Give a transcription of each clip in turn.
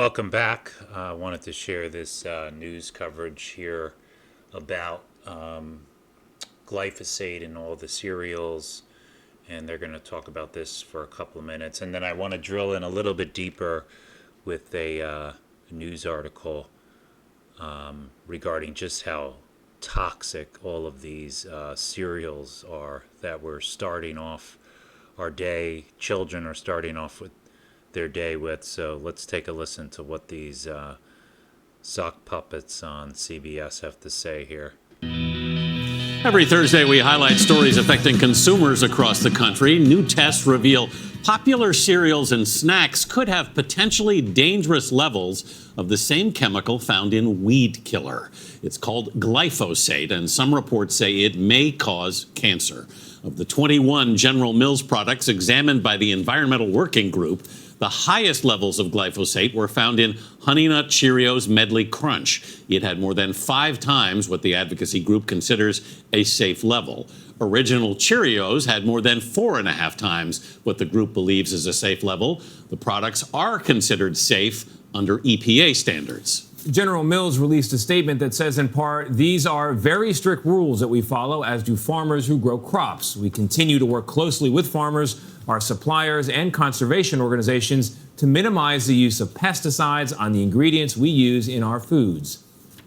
Welcome back. I wanted to share this news coverage here about glyphosate in all the cereals, and they're going to talk about this for a couple of minutes. And then I want to drill in a little bit deeper with a news article regarding just how toxic all of these cereals are that we're starting off our day, children are starting off with their day with. So let's take a listen to what these sock puppets on CBS have to say here. Every Thursday, we highlight stories affecting consumers across the country. New tests reveal popular cereals and snacks could have potentially dangerous levels of the same chemical found in weed killer. It's called glyphosate, and some reports say it may cause cancer. Of the 21 General Mills products examined by the Environmental Working Group, the highest levels of glyphosate were found in Honey Nut Cheerios Medley Crunch. It had more than 5 times what the advocacy group considers a safe level. Original Cheerios had more than 4.5 times what the group believes is a safe level. The products are considered safe under EPA standards. General Mills released a statement that says, in part, these are very strict rules that we follow, as do farmers who grow crops. We continue to work closely with farmers, our suppliers, and conservation organizations to minimize the use of pesticides on the ingredients we use in our foods.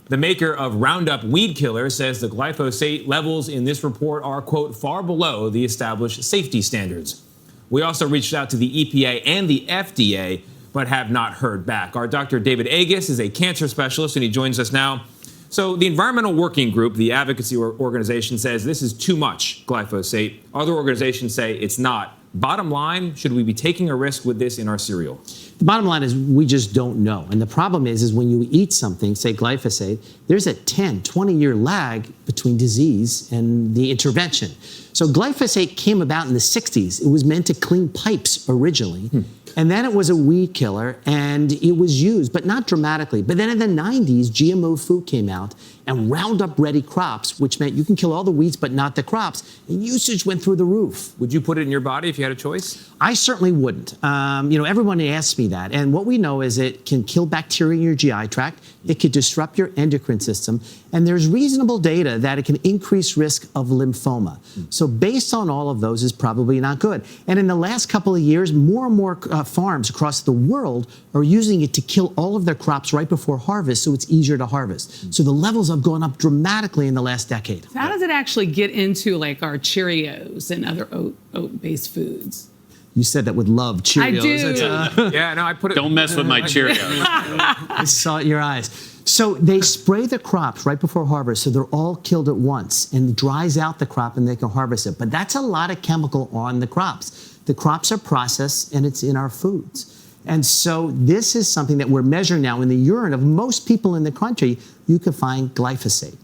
The maker of Roundup Weed Killer says the glyphosate levels in this report are, quote, far below the established safety standards. We also reached out to the EPA and the FDA, but have not heard back. Our Dr. David Agus is a cancer specialist, and he joins us now. So the Environmental Working Group, the advocacy organization, says this is too much glyphosate. Other organizations say it's not. Bottom line, should we be taking a risk with this in our cereal? The bottom line is we just don't know. And the problem is when you eat something, say glyphosate, there's a 10, 20-year lag between disease and the intervention. So glyphosate came about in the 60s. It was meant to clean pipes originally. And then it was a weed killer, and it was used, but not dramatically. But then in the 90s, GMO food came out, and Roundup-ready crops, which meant you can kill all the weeds but not the crops, and usage went through the roof. Would you put it in your body if you had a choice? I certainly wouldn't. Everyone asks me that, and what we know is it can kill bacteria in your GI tract, it could disrupt your endocrine system, and there's reasonable data that it can increase risk of lymphoma. So based on all of those, is probably not good. And in the last couple of years, more and more farms across the world are using it to kill all of their crops right before harvest, so it's easier to harvest. So the levels have gone up dramatically in the last decade. So how does it actually get into like our Cheerios and other oat-based foods? You said that with love, Cheerios. I do. Yeah, no, I put it. Don't mess with my Cheerios. I saw it in your eyes. So they spray the crops right before harvest, so they're all killed at once, and it dries out the crop and they can harvest it. But that's a lot of chemical on the crops. The crops are processed and it's in our foods. And so this is something that we're measuring now in the urine of most people in the country. You can find glyphosate.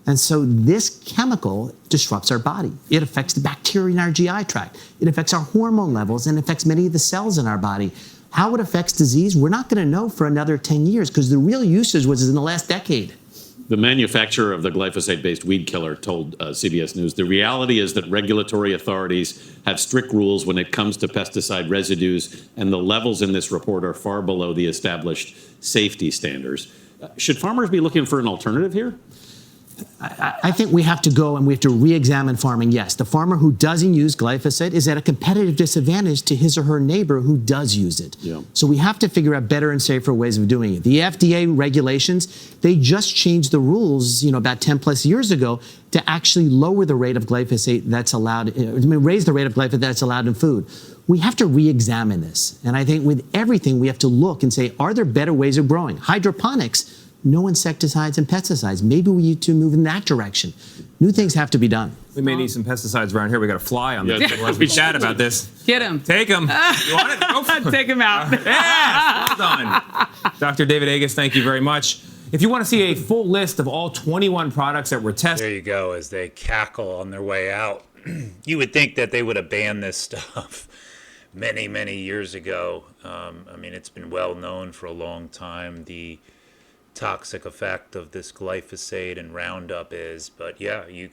And so this chemical disrupts our body. It affects the bacteria in our GI tract. It affects our hormone levels and affects many of the cells in our body. How it affects disease, we're not going to know for another 10 years because the real usage was in the last decade. The manufacturer of the glyphosate-based weed killer told CBS News, the reality is that regulatory authorities have strict rules when it comes to pesticide residues, and the levels in this report are far below the established safety standards. Should farmers be looking for an alternative here? I think we have to go and we have to re-examine farming. Yes, the farmer who doesn't use glyphosate is at a competitive disadvantage to his or her neighbor who does use it. Yeah. So we have to figure out better and safer ways of doing it. The FDA regulations, they just changed the rules, about 10 plus years ago to actually lower the rate of glyphosate that's allowed, raise the rate of glyphosate that's allowed in food. We have to re-examine this. And I think with everything, we have to look and say, are there better ways of growing? Hydroponics, no insecticides and pesticides. Maybe we need to move in that direction. New things have to be done. We may need some pesticides around here. We got a fly on this. Let's be chat about this. Get him. Take him. You want it? Go for it. Take him out. Yes, well done. Dr. David Agus, thank you very much. If you want to see a full list of all 21 products that were tested. There you go, as they cackle on their way out. You would think that they would have banned this stuff many, many years ago. It's been well known for a long time, the toxic effect of this glyphosate and Roundup is. But yeah, you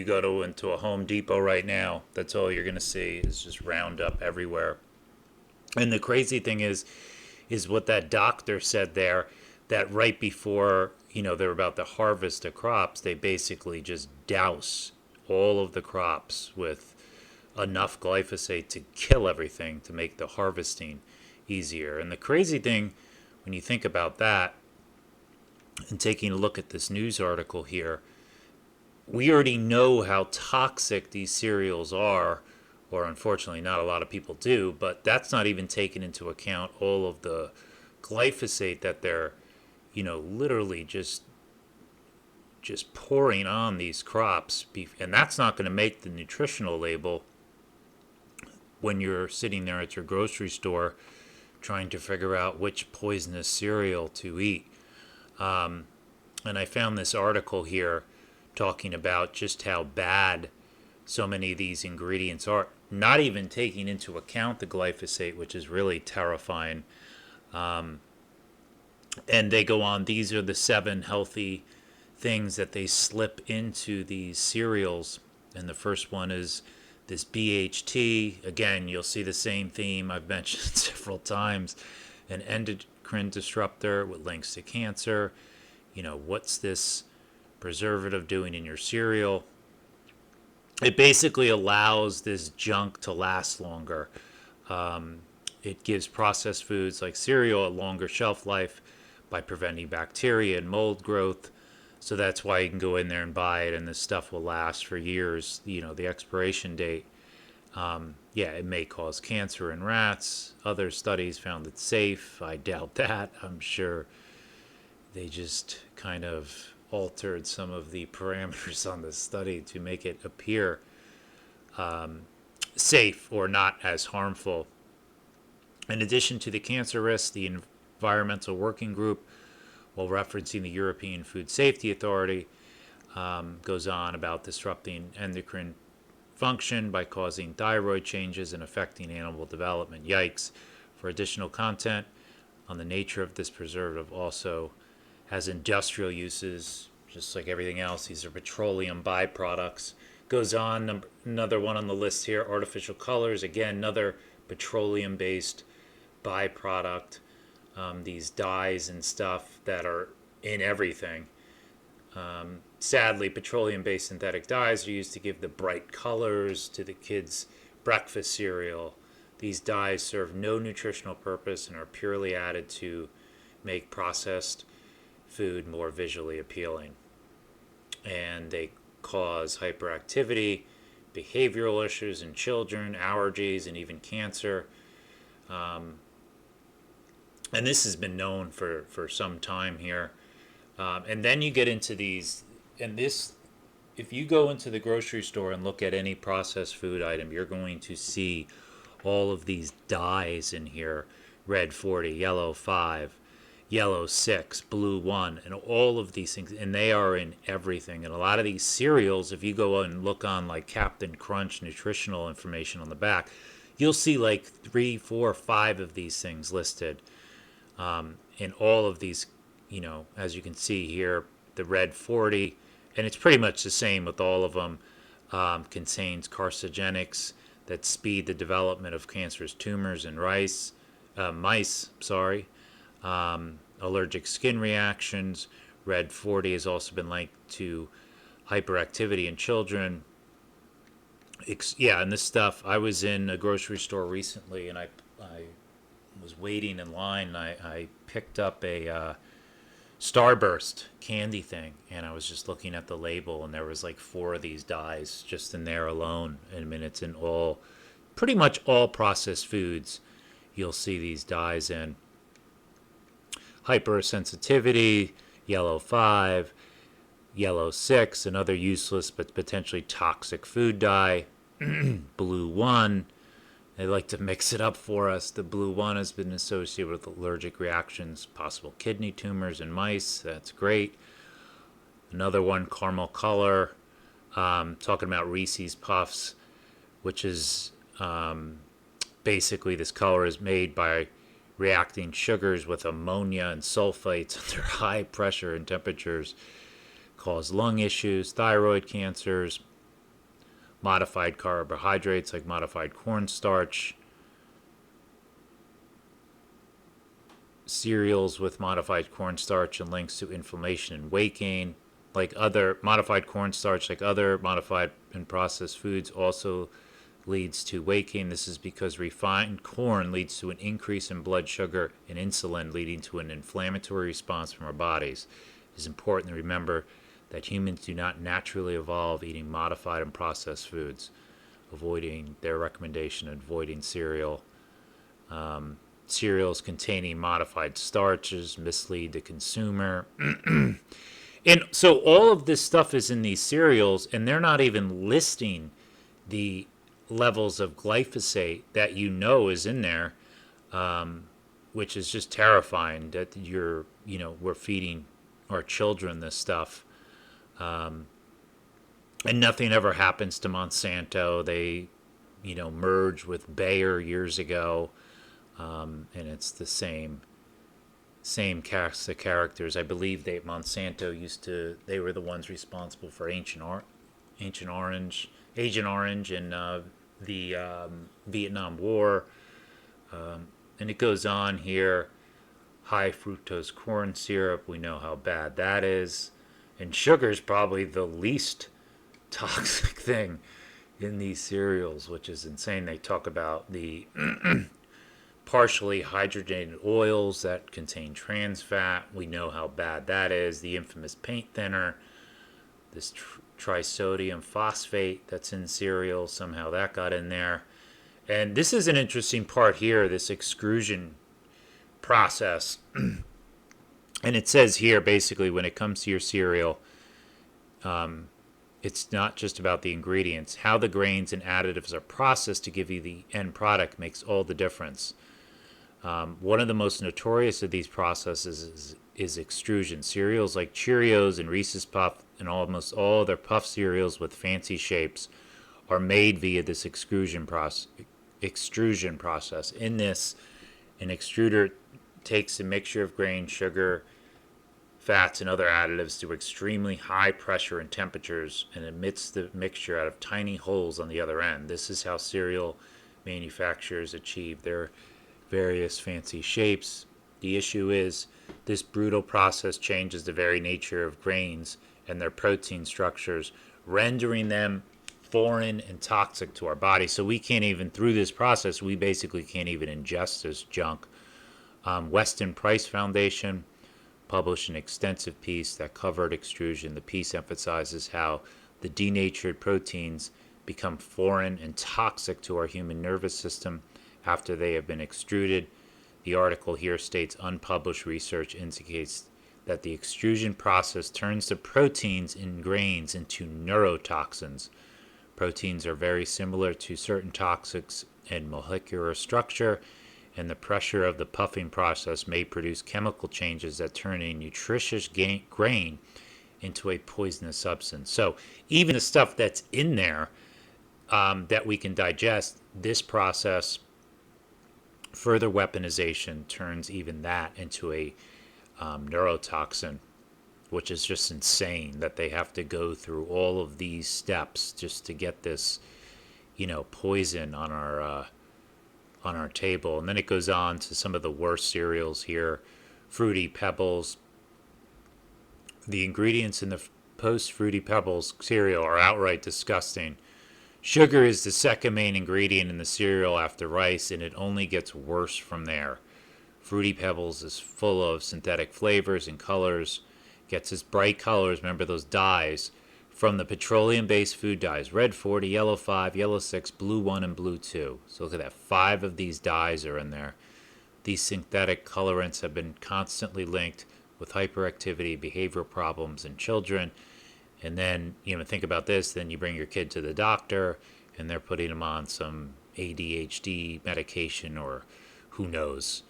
go into a Home Depot right now, that's all you're going to see is just Roundup everywhere. And the crazy thing is, is what that doctor said there, that right before, they're about to harvest the crops, they basically just douse all of the crops with enough glyphosate to kill everything to make the harvesting easier. And the crazy thing, when you think about that, and taking a look at this news article here, we already know how toxic these cereals are, or unfortunately not a lot of people do, but that's not even taking into account all of the glyphosate that they're, literally just pouring on these crops. And that's not going to make the nutritional label when you're sitting there at your grocery store trying to figure out which poisonous cereal to eat. And I found this article here talking about just how bad so many of these ingredients are, not even taking into account the glyphosate, which is really terrifying. And they go on, these are the 7 healthy things that they slip into these cereals. And the first one is this BHT. Again, you'll see the same theme I've mentioned several times. An endocrine disruptor with links to cancer. What's this preservative doing in your cereal? It basically allows this junk to last longer. It gives processed foods like cereal a longer shelf life by preventing bacteria and mold growth. So that's why you can go in there and buy it, and this stuff will last for years. The expiration date. It may cause cancer in rats. Other studies found it safe. I doubt that. I'm sure they just kind of altered some of the parameters on the study to make it appear safe or not as harmful. In addition to the cancer risk, the Environmental Working Group, while referencing the European Food Safety Authority, goes on about disrupting endocrine function by causing thyroid changes and affecting animal development. Yikes. For additional content on the nature of this preservative, also has industrial uses, just like everything else. These are petroleum byproducts. Goes on, another one on the list here, artificial colors. Again, another petroleum-based byproduct. These dyes and stuff that are in everything. Sadly, petroleum-based synthetic dyes are used to give the bright colors to the kids' breakfast cereal. These dyes serve no nutritional purpose and are purely added to make processed food more visually appealing. And they cause hyperactivity, behavioral issues in children, allergies, and even cancer. And this has been known for some time here. And then you get into these, and this, if you go into the grocery store and look at any processed food item, you're going to see all of these dyes in here: red 40, yellow 5, yellow 6, blue 1, and all of these things. And they are in everything. And a lot of these cereals, if you go and look on like Captain Crunch nutritional information on the back, you'll see like 3, 4, 5 of these things listed. In all of these, as you can see here, the red 40, and it's pretty much the same with all of them, contains carcinogenics that speed the development of cancerous tumors in mice. Allergic skin reactions. Red 40 has also been linked to hyperactivity in children. And this stuff, I was in a grocery store recently, and I was waiting in line, and I picked up a Starburst candy thing, and I was just looking at the label, and there was like 4 of these dyes just in there alone. I mean, it's in pretty much all processed foods you'll see these dyes in. Hypersensitivity, yellow 5, yellow 6, another useless but potentially toxic food dye. Blue 1, they like to mix it up for us. The blue 1 has been associated with allergic reactions, possible kidney tumors in mice. That's great. Another one, caramel color, talking about Reese's Puffs, which is basically this color is made by reacting sugars with ammonia and sulfates under high pressure and temperatures, cause lung issues, thyroid cancers. Modified carbohydrates like modified cornstarch. cereals with modified cornstarch and links to inflammation and weight gain. Like other modified cornstarch, like other modified and processed foods, also leads to weight gain. This is because refined corn leads to an increase in blood sugar and insulin, leading to an inflammatory response from our bodies. It is important to remember that humans do not naturally evolve eating modified and processed foods. Avoiding their recommendation, avoiding cereals containing modified starches mislead the consumer. And so all of this stuff is in these cereals, and they're not even listing the levels of glyphosate that is in there, which is just terrifying that we're feeding our children this stuff. And nothing ever happens to Monsanto. They, merged with Bayer years ago, and it's the same cast of characters. I believe Monsanto they were the ones responsible for Agent Orange in the Vietnam War, and it goes on here. High fructose corn syrup, we know how bad that is, and sugar is probably the least toxic thing in these cereals, which is insane. They talk about the partially hydrogenated oils that contain trans fat. We know how bad that is. The infamous paint thinner, this trisodium phosphate that's in cereal, somehow that got in there. And this is an interesting part here, this extrusion process. And it says here, basically, when it comes to your cereal, it's not just about the ingredients. How the grains and additives are processed to give you the end product makes all the difference. One of the most notorious of these processes is extrusion. Cereals like Cheerios and Reese's Puff and almost all other puff cereals with fancy shapes are made via this extrusion process. In this, an extruder takes a mixture of grain, sugar, fats, and other additives to extremely high pressure and temperatures and emits the mixture out of tiny holes on the other end. This is how cereal manufacturers achieve their various fancy shapes. The issue is this brutal process changes the very nature of grains and their protein structures, rendering them foreign and toxic to our body. So we can't even, through this process, we basically can't even ingest this junk. Weston Price Foundation published an extensive piece that covered extrusion. The piece emphasizes how the denatured proteins become foreign and toxic to our human nervous system after they have been extruded. The article here states unpublished research indicates that the extrusion process turns the proteins in grains into neurotoxins. Proteins are very similar to certain toxics in molecular structure, and the pressure of the puffing process may produce chemical changes that turn a nutritious grain into a poisonous substance. So even the stuff that's in there that we can digest, this process, further weaponization, turns even that into a neurotoxin, which is just insane that they have to go through all of these steps just to get this, poison on our table. And then it goes on to some of the worst cereals here. Fruity Pebbles. The ingredients in the post Fruity Pebbles cereal are outright disgusting. Sugar is the second main ingredient in the cereal after rice, and it only gets worse from there. Fruity Pebbles is full of synthetic flavors and colors, gets its bright colors, remember those dyes, from the petroleum-based food dyes, red 40, yellow 5, yellow 6, blue 1, and blue 2. So look at that, 5 of these dyes are in there. These synthetic colorants have been constantly linked with hyperactivity, behavioral problems in children. And then, think about this, then you bring your kid to the doctor, and they're putting them on some ADHD medication or who knows,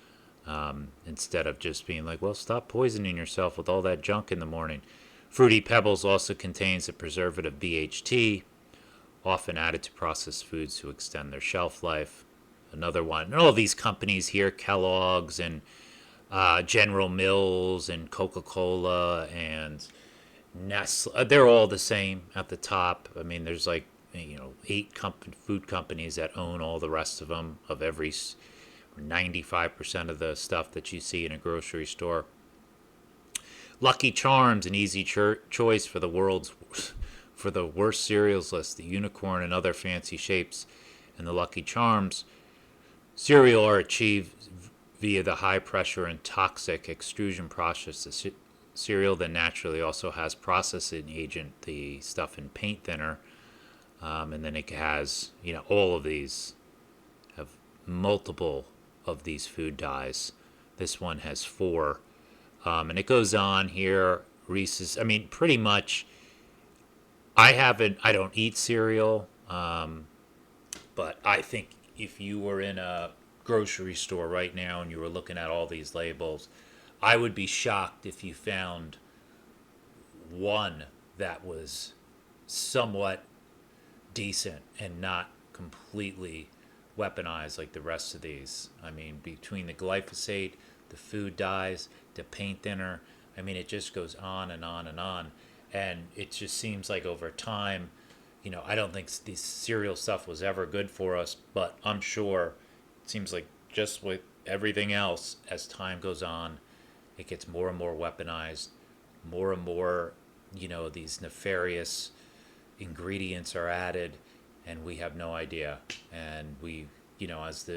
instead of just being like, well, stop poisoning yourself with all that junk in the morning. Fruity Pebbles also contains the preservative BHT, often added to processed foods to extend their shelf life. Another one, and all these companies here, Kellogg's and General Mills and Coca-Cola and Nestle, they're all the same at the top. I mean, there's like 8 food companies that own all the rest of them, of every 95% of the stuff that you see in a grocery store. Lucky Charms, an easy choice for the worst cereals list. The unicorn and other fancy shapes in the Lucky Charms cereal are achieved via the high pressure and toxic extrusion process. The cereal then naturally also has processing agent, the stuff in paint thinner, and then it has, all of these have multiple of these food dyes. This one has 4. And it goes on here. Reese's, pretty much, I don't eat cereal, but I think if you were in a grocery store right now and you were looking at all these labels, I would be shocked if you found one that was somewhat decent and not completely weaponized like the rest of these. Between the glyphosate, the food dyes, the paint thinner, it just goes on and on and on. And it just seems like over time, I don't think this cereal stuff was ever good for us, but I'm sure it seems like just with everything else, as time goes on, it gets more and more weaponized, more and more, these nefarious ingredients are added, and we have no idea. And we, as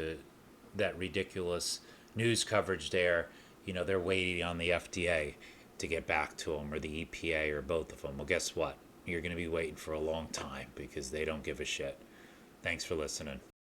that ridiculous news coverage there, they're waiting on the FDA to get back to them, or the EPA, or both of them. Well, guess what? You're going to be waiting for a long time because they don't give a shit. Thanks for listening.